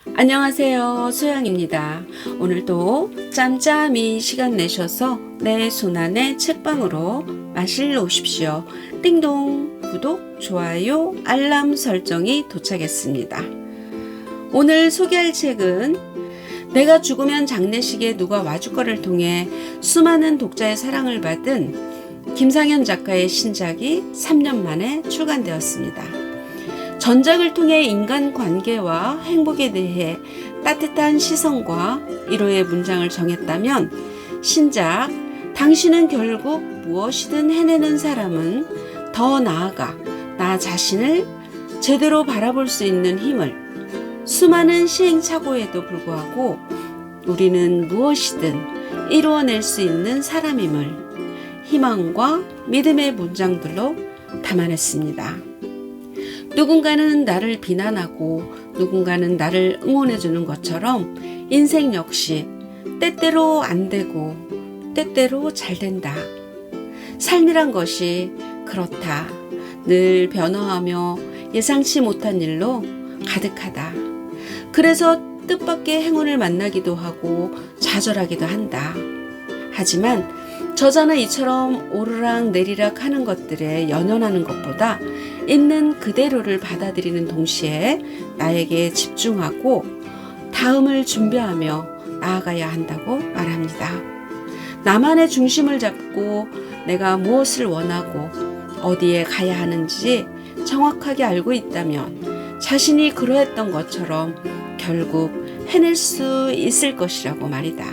안녕하세요. 소영입니다. 오늘도 짬짬이 시간 내셔서 내 손안의 책방으로 마실러 오십시오. 띵동 구독, 좋아요, 알람 설정이 도착했습니다. 오늘 소개할 책은 내가 죽으면 장례식에 누가 와줄 거를 통해 수많은 독자의 사랑을 받은 김상현 작가의 신작이 3년 만에 출간되었습니다. 전작을 통해 인간관계와 행복에 대해 따뜻한 시선과 위로의 문장을 정했다면 신작 당신은 결국 무엇이든 해내는 사람은 더 나아가 나 자신을 제대로 바라볼 수 있는 힘을 수많은 시행착오에도 불구하고 우리는 무엇이든 이루어낼 수 있는 사람임을 희망과 믿음의 문장들로 담아냈습니다. 누군가는 나를 비난하고 누군가는 나를 응원해주는 것처럼 인생 역시 때때로 안 되고 때때로 잘 된다. 삶이란 것이 그렇다. 늘 변화하며 예상치 못한 일로 가득하다. 그래서 뜻밖의 행운을 만나기도 하고 좌절하기도 한다. 하지만 저자는 이처럼 오르락 내리락 하는 것들에 연연하는 것보다 있는 그대로를 받아들이는 동시에 나에게 집중하고 다음을 준비하며 나아가야 한다고 말합니다. 나만의 중심을 잡고 내가 무엇을 원하고 어디에 가야 하는지 정확하게 알고 있다면 자신이 그러했던 것처럼 결국 해낼 수 있을 것이라고 말이다.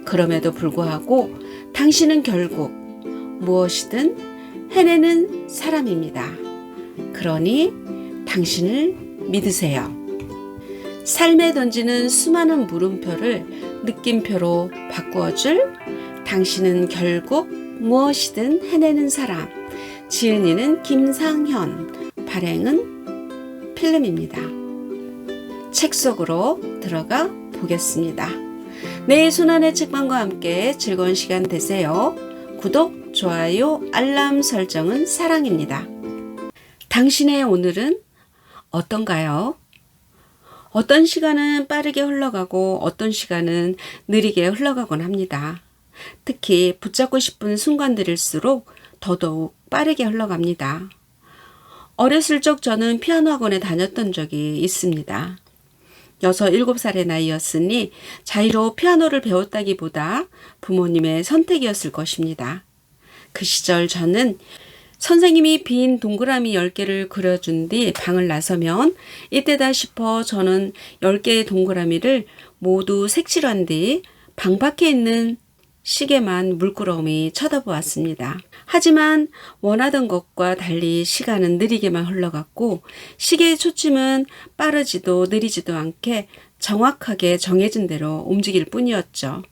그럼에도 불구하고 당신은 결국 무엇이든 해내는 사람입니다. 그러니 당신을 믿으세요. 삶에 던지는 수많은 물음표를 느낌표로 바꾸어줄 당신은 결국 무엇이든 해내는 사람. 지은이는 김상현, 발행은 필름입니다. 책 속으로 들어가 보겠습니다. 내 손안의 책방과 함께 즐거운 시간 되세요. 구독, 좋아요, 알람 설정은 사랑입니다. 당신의 오늘은 어떤가요? 어떤 시간은 빠르게 흘러가고 어떤 시간은 느리게 흘러가곤 합니다. 특히 붙잡고 싶은 순간들일수록 더더욱 빠르게 흘러갑니다. 어렸을 적 저는 피아노 학원에 다녔던 적이 있습니다. 6, 7살의 나이였으니 자유로 피아노를 배웠다기보다 부모님의 선택이었을 것입니다. 그 시절 저는 선생님이 빈 동그라미 10개를 그려준 뒤 방을 나서면 이때다 싶어 저는 10개의 동그라미를 모두 색칠한 뒤 방 밖에 있는 시계만 물끄러미 쳐다보았습니다. 하지만 원하던 것과 달리 시간은 느리게만 흘러갔고 시계의 초침은 빠르지도 느리지도 않게 정확하게 정해진 대로 움직일 뿐이었죠.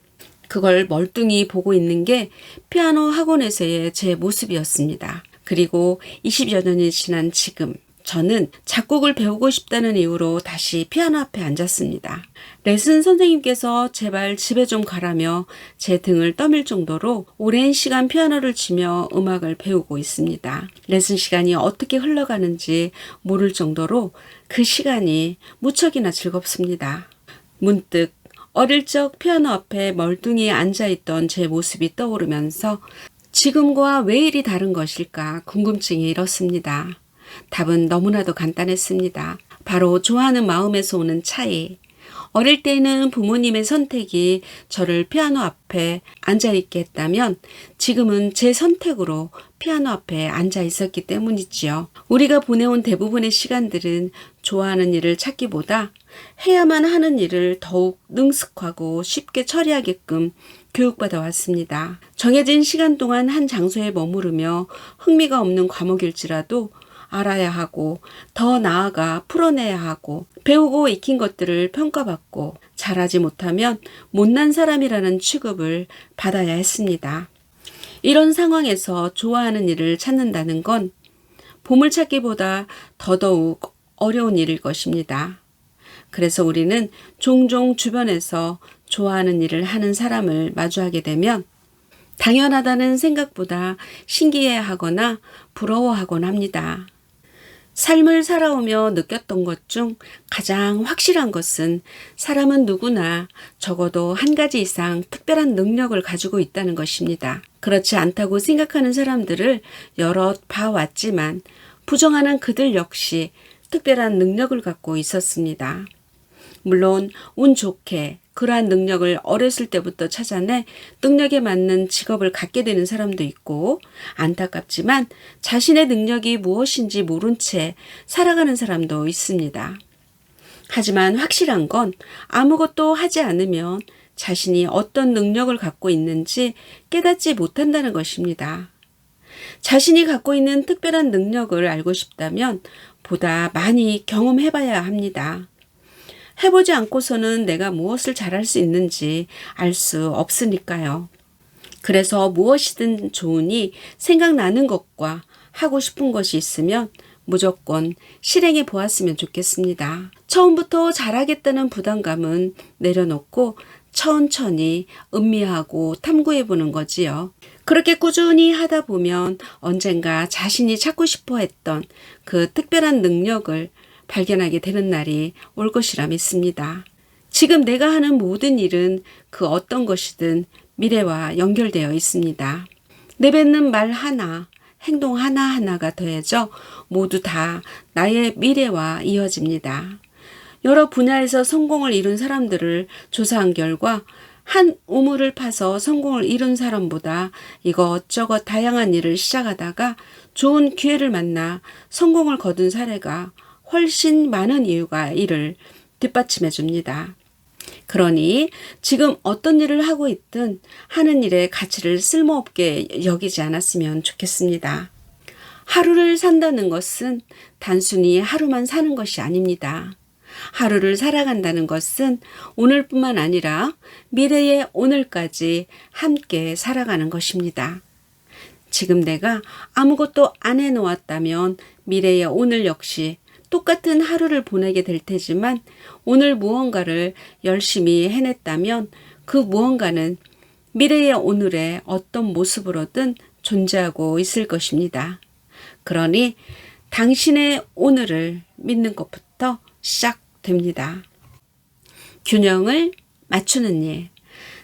그걸 멀뚱히 보고 있는 게 피아노 학원에서의 제 모습이었습니다. 그리고 20여 년이 지난 지금 저는 작곡을 배우고 싶다는 이유로 다시 피아노 앞에 앉았습니다. 레슨 선생님께서 제발 집에 좀 가라며 제 등을 떠밀 정도로 오랜 시간 피아노를 치며 음악을 배우고 있습니다. 레슨 시간이 어떻게 흘러가는지 모를 정도로 그 시간이 무척이나 즐겁습니다. 문득 어릴 적 피아노 앞에 멀뚱히 앉아있던 제 모습이 떠오르면서 지금과 왜 이리 다른 것일까 궁금증이 일었습니다. 답은 너무나도 간단했습니다. 바로 좋아하는 마음에서 오는 차이. 어릴 때는 부모님의 선택이 저를 피아노 앞에 앉아있게 했다면 지금은 제 선택으로 피아노 앞에 앉아 있었기 때문이지요. 우리가 보내온 대부분의 시간들은 좋아하는 일을 찾기보다 해야만 하는 일을 더욱 능숙하고 쉽게 처리하게끔 교육받아 왔습니다. 정해진 시간 동안 한 장소에 머무르며 흥미가 없는 과목일지라도 알아야 하고 더 나아가 풀어내야 하고 배우고 익힌 것들을 평가받고 잘하지 못하면 못난 사람이라는 취급을 받아야 했습니다. 이런 상황에서 좋아하는 일을 찾는다는 건 보물찾기보다 더더욱 어려운 일일 것입니다. 그래서 우리는 종종 주변에서 좋아하는 일을 하는 사람을 마주하게 되면 당연하다는 생각보다 신기해하거나 부러워하곤 합니다. 삶을 살아오며 느꼈던 것 중 가장 확실한 것은 사람은 누구나 적어도 한 가지 이상 특별한 능력을 가지고 있다는 것입니다. 그렇지 않다고 생각하는 사람들을 여럿 봐왔지만 부정하는 그들 역시 특별한 능력을 갖고 있었습니다. 물론 운 좋게 그러한 능력을 어렸을 때부터 찾아내 능력에 맞는 직업을 갖게 되는 사람도 있고, 안타깝지만 자신의 능력이 무엇인지 모른 채 살아가는 사람도 있습니다. 하지만 확실한 건 아무것도 하지 않으면 자신이 어떤 능력을 갖고 있는지 깨닫지 못한다는 것입니다. 자신이 갖고 있는 특별한 능력을 알고 싶다면 보다 많이 경험해봐야 합니다. 해보지 않고서는 내가 무엇을 잘할 수 있는지 알 수 없으니까요. 그래서 무엇이든 좋으니 생각나는 것과 하고 싶은 것이 있으면 무조건 실행해 보았으면 좋겠습니다. 처음부터 잘하겠다는 부담감은 내려놓고 천천히 음미하고 탐구해 보는 거지요. 그렇게 꾸준히 하다 보면 언젠가 자신이 찾고 싶어 했던 그 특별한 능력을 발견하게 되는 날이 올 것이라 믿습니다. 지금 내가 하는 모든 일은 그 어떤 것이든 미래와 연결되어 있습니다. 내뱉는 말 하나, 행동 하나하나가 더해져 모두 다 나의 미래와 이어집니다. 여러 분야에서 성공을 이룬 사람들을 조사한 결과 한 우물을 파서 성공을 이룬 사람보다 이것저것 다양한 일을 시작하다가 좋은 기회를 만나 성공을 거둔 사례가 훨씬 많은 이유가 이를 뒷받침해 줍니다. 그러니 지금 어떤 일을 하고 있든 하는 일의 가치를 쓸모없게 여기지 않았으면 좋겠습니다. 하루를 산다는 것은 단순히 하루만 사는 것이 아닙니다. 하루를 살아간다는 것은 오늘뿐만 아니라 미래의 오늘까지 함께 살아가는 것입니다. 지금 내가 아무것도 안 해놓았다면 미래의 오늘 역시 똑같은 하루를 보내게 될 테지만 오늘 무언가를 열심히 해냈다면 그 무언가는 미래의 오늘의 어떤 모습으로든 존재하고 있을 것입니다. 그러니 당신의 오늘을 믿는 것부터 시작됩니다. 균형을 맞추는 일.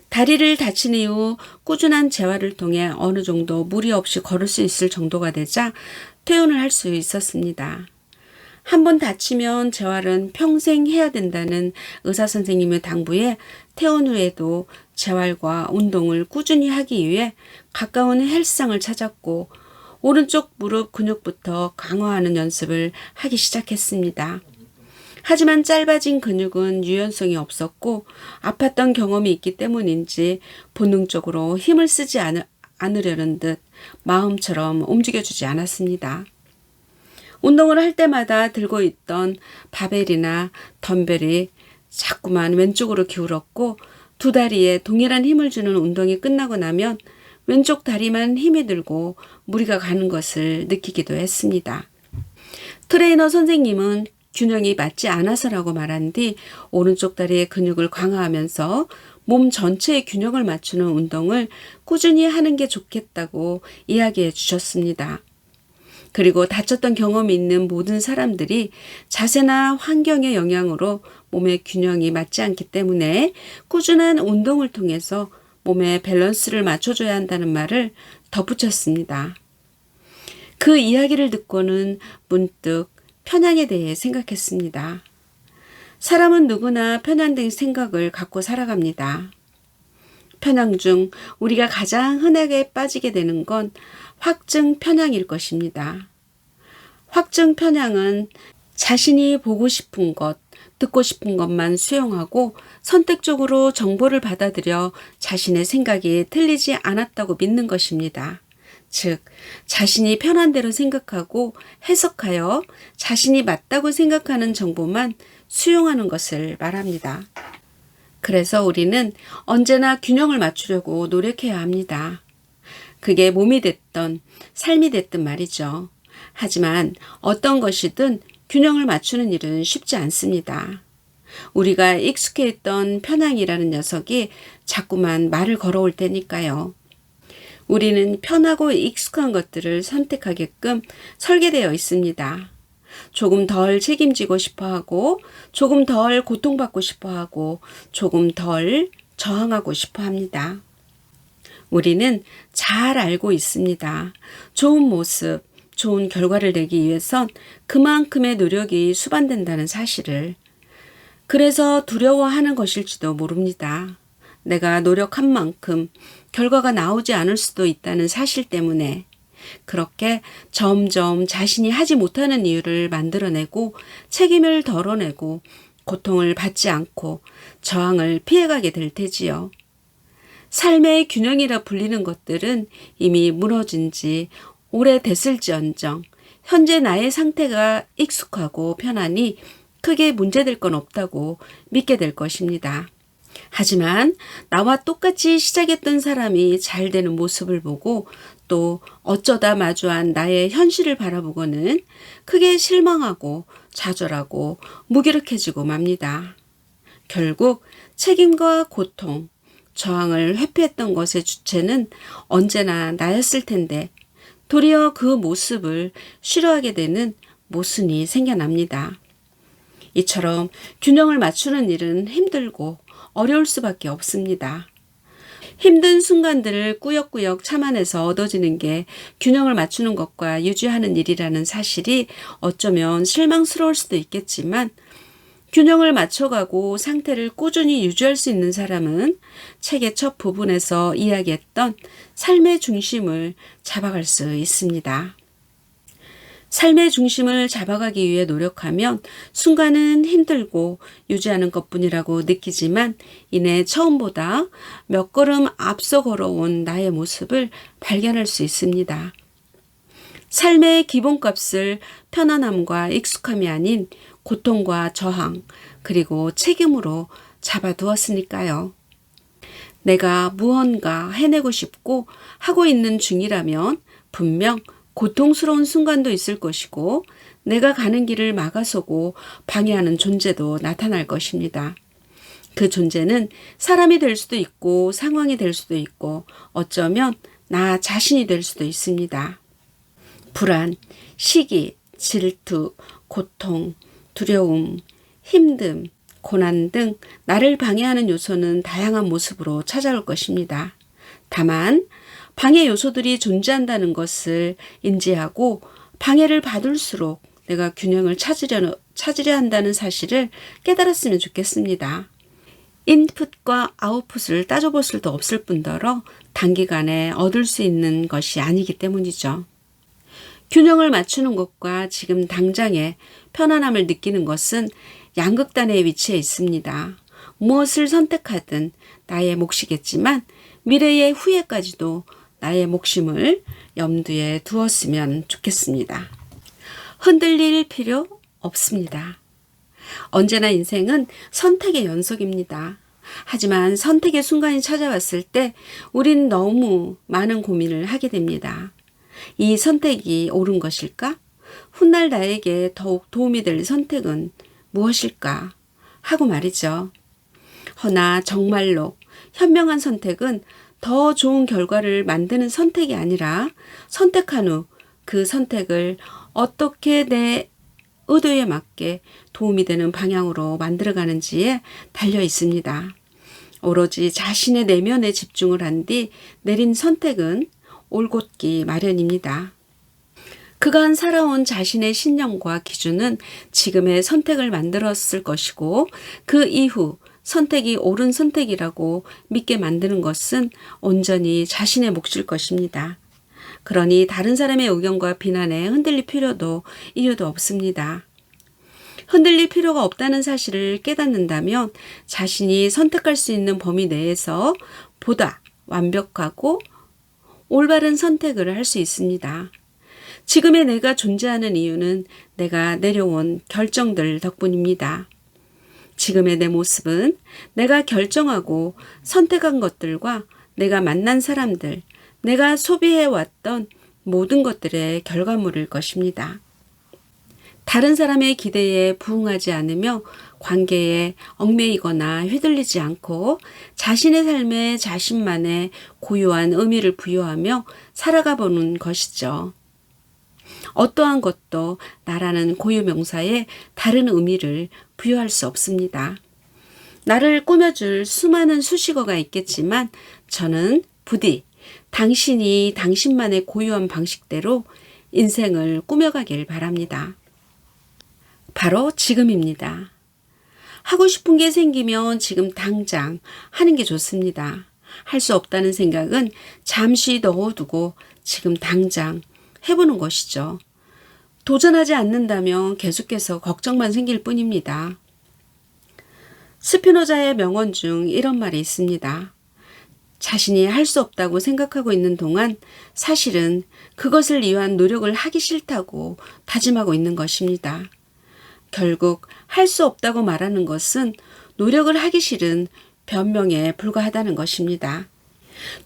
다리를 다친 이후 꾸준한 재활을 통해 어느 정도 무리 없이 걸을 수 있을 정도가 되자 퇴원을 할 수 있었습니다. 한번 다치면 재활은 평생 해야 된다는 의사 선생님의 당부에 퇴원 후에도 재활과 운동을 꾸준히 하기 위해 가까운 헬스장을 찾았고 오른쪽 무릎 근육부터 강화하는 연습을 하기 시작했습니다. 하지만 짧아진 근육은 유연성이 없었고 아팠던 경험이 있기 때문인지 본능적으로 힘을 쓰지 않으려는 듯 마음처럼 움직여주지 않았습니다. 운동을 할 때마다 들고 있던 바벨이나 덤벨이 자꾸만 왼쪽으로 기울었고 두 다리에 동일한 힘을 주는 운동이 끝나고 나면 왼쪽 다리만 힘이 들고 무리가 가는 것을 느끼기도 했습니다. 트레이너 선생님은 균형이 맞지 않아서라고 말한 뒤 오른쪽 다리의 근육을 강화하면서 몸 전체의 균형을 맞추는 운동을 꾸준히 하는 게 좋겠다고 이야기해 주셨습니다. 그리고 다쳤던 경험이 있는 모든 사람들이 자세나 환경의 영향으로 몸의 균형이 맞지 않기 때문에 꾸준한 운동을 통해서 몸의 밸런스를 맞춰줘야 한다는 말을 덧붙였습니다. 그 이야기를 듣고는 문득 편향에 대해 생각했습니다. 사람은 누구나 편향된 생각을 갖고 살아갑니다. 편향 중 우리가 가장 흔하게 빠지게 되는 건 확증 편향일 것입니다. 확증 편향은 자신이 보고 싶은 것, 듣고 싶은 것만 수용하고 선택적으로 정보를 받아들여 자신의 생각이 틀리지 않았다고 믿는 것입니다. 즉, 자신이 편한 대로 생각하고 해석하여 자신이 맞다고 생각하는 정보만 수용하는 것을 말합니다. 그래서 우리는 언제나 균형을 맞추려고 노력해야 합니다. 그게 몸이 됐던 삶이 됐든 말이죠. 하지만 어떤 것이든 균형을 맞추는 일은 쉽지 않습니다. 우리가 익숙해 있던 편향이라는 녀석이 자꾸만 말을 걸어올 테니까요. 우리는 편하고 익숙한 것들을 선택하게끔 설계되어 있습니다. 조금 덜 책임지고 싶어 하고, 조금 덜 고통받고 싶어 하고, 조금 덜 저항하고 싶어 합니다. 우리는 잘 알고 있습니다. 좋은 모습, 좋은 결과를 내기 위해선 그만큼의 노력이 수반된다는 사실을. 그래서 두려워하는 것일지도 모릅니다. 내가 노력한 만큼 결과가 나오지 않을 수도 있다는 사실 때문에 그렇게 점점 자신이 하지 못하는 이유를 만들어내고 책임을 덜어내고 고통을 받지 않고 저항을 피해가게 될 테지요. 삶의 균형이라 불리는 것들은 이미 무너진 지 오래됐을지언정 현재 나의 상태가 익숙하고 편하니 크게 문제될 건 없다고 믿게 될 것입니다. 하지만 나와 똑같이 시작했던 사람이 잘 되는 모습을 보고 또 어쩌다 마주한 나의 현실을 바라보고는 크게 실망하고 좌절하고 무기력해지고 맙니다. 결국 책임과 고통, 저항을 회피했던 것의 주체는 언제나 나였을 텐데 도리어 그 모습을 싫어하게 되는 모순이 생겨납니다. 이처럼 균형을 맞추는 일은 힘들고 어려울 수밖에 없습니다. 힘든 순간들을 꾸역꾸역 참아내서 얻어지는 게 균형을 맞추는 것과 유지하는 일이라는 사실이 어쩌면 실망스러울 수도 있겠지만 균형을 맞춰가고 상태를 꾸준히 유지할 수 있는 사람은 책의 첫 부분에서 이야기했던 삶의 중심을 잡아갈 수 있습니다. 삶의 중심을 잡아가기 위해 노력하면 순간은 힘들고 유지하는 것뿐이라고 느끼지만 이내 처음보다 몇 걸음 앞서 걸어온 나의 모습을 발견할 수 있습니다. 삶의 기본값을 편안함과 익숙함이 아닌 고통과 저항 그리고 책임으로 잡아두었으니까요. 내가 무언가 해내고 싶고 하고 있는 중이라면 분명 고통스러운 순간도 있을 것이고 내가 가는 길을 막아서고 방해하는 존재도 나타날 것입니다. 그 존재는 사람이 될 수도 있고 상황이 될 수도 있고 어쩌면 나 자신이 될 수도 있습니다. 불안, 시기, 질투, 고통, 두려움, 힘듦, 고난 등 나를 방해하는 요소는 다양한 모습으로 찾아올 것입니다. 다만 방해 요소들이 존재한다는 것을 인지하고 방해를 받을수록 내가 균형을 찾으려 한다는 사실을 깨달았으면 좋겠습니다. 인풋과 아웃풋을 따져볼 수도 없을 뿐더러 단기간에 얻을 수 있는 것이 아니기 때문이죠. 균형을 맞추는 것과 지금 당장의 편안함을 느끼는 것은 양극단에 위치해 있습니다. 무엇을 선택하든 나의 몫이겠지만 미래의 후회까지도 나의 몫임을 염두에 두었으면 좋겠습니다. 흔들릴 필요 없습니다. 언제나 인생은 선택의 연속입니다. 하지만 선택의 순간이 찾아왔을 때 우린 너무 많은 고민을 하게 됩니다. 이 선택이 옳은 것일까? 훗날 나에게 더욱 도움이 될 선택은 무엇일까? 하고 말이죠. 허나 정말로 현명한 선택은 더 좋은 결과를 만드는 선택이 아니라 선택한 후 그 선택을 어떻게 내 의도에 맞게 도움이 되는 방향으로 만들어가는지에 달려 있습니다. 오로지 자신의 내면에 집중을 한 뒤 내린 선택은 올곧기 마련입니다. 그간 살아온 자신의 신념과 기준은 지금의 선택을 만들었을 것이고 그 이후 선택이 옳은 선택이라고 믿게 만드는 것은 온전히 자신의 몫일 것입니다. 그러니 다른 사람의 의견과 비난에 흔들릴 필요도 이유도 없습니다. 흔들릴 필요가 없다는 사실을 깨닫는다면 자신이 선택할 수 있는 범위 내에서 보다 완벽하고 올바른 선택을 할 수 있습니다. 지금의 내가 존재하는 이유는 내가 내려온 결정들 덕분입니다. 지금의 내 모습은 내가 결정하고 선택한 것들과 내가 만난 사람들, 내가 소비해왔던 모든 것들의 결과물일 것입니다. 다른 사람의 기대에 부응하지 않으며 관계에 얽매이거나 휘둘리지 않고 자신의 삶에 자신만의 고유한 의미를 부여하며 살아가 보는 것이죠. 어떠한 것도 나라는 고유명사에 다른 의미를 부여할 수 없습니다. 나를 꾸며줄 수많은 수식어가 있겠지만 저는 부디 당신이 당신만의 고유한 방식대로 인생을 꾸며가길 바랍니다. 바로 지금입니다. 하고 싶은 게 생기면 지금 당장 하는 게 좋습니다. 할 수 없다는 생각은 잠시 넣어두고 지금 당장 해보는 것이죠. 도전하지 않는다면 계속해서 걱정만 생길 뿐입니다. 스피노자의 명언 중 이런 말이 있습니다. 자신이 할 수 없다고 생각하고 있는 동안 사실은 그것을 위한 노력을 하기 싫다고 다짐하고 있는 것입니다. 결국 할 수 없다고 말하는 것은 노력을 하기 싫은 변명에 불과하다는 것입니다.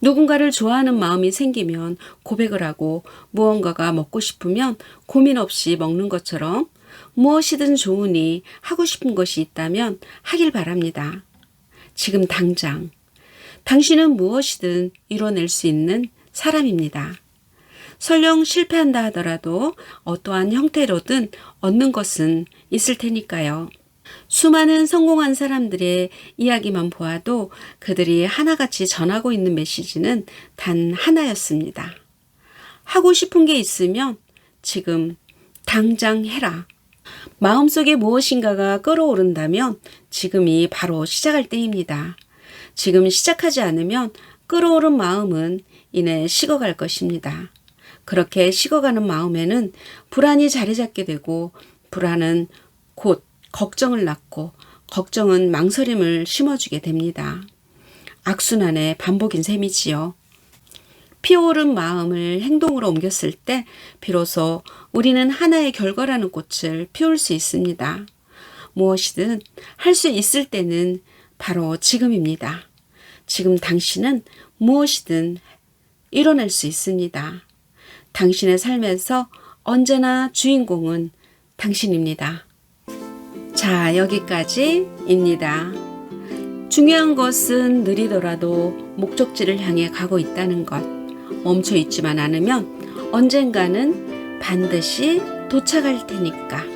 누군가를 좋아하는 마음이 생기면 고백을 하고 무언가가 먹고 싶으면 고민 없이 먹는 것처럼 무엇이든 좋으니 하고 싶은 것이 있다면 하길 바랍니다. 지금 당장 당신은 무엇이든 이뤄낼 수 있는 사람입니다. 설령 실패한다 하더라도 어떠한 형태로든 얻는 것은 있을 테니까요. 수많은 성공한 사람들의 이야기만 보아도 그들이 하나같이 전하고 있는 메시지는 단 하나였습니다. 하고 싶은 게 있으면 지금 당장 해라. 마음속에 무엇인가가 끓어오른다면 지금이 바로 시작할 때입니다. 지금 시작하지 않으면 끓어오른 마음은 이내 식어갈 것입니다. 그렇게 식어가는 마음에는 불안이 자리 잡게 되고 불안은 곧 걱정을 낳고 걱정은 망설임을 심어주게 됩니다. 악순환의 반복인 셈이지요. 피어오른 마음을 행동으로 옮겼을 때 비로소 우리는 하나의 결과라는 꽃을 피울 수 있습니다. 무엇이든 할 수 있을 때는 바로 지금입니다. 지금 당신은 무엇이든 이뤄낼 수 있습니다. 당신의 삶에서 언제나 주인공은 당신입니다. 자, 여기까지입니다. 중요한 것은 느리더라도 목적지를 향해 가고 있다는 것. 멈춰 있지만 않으면 언젠가는 반드시 도착할 테니까.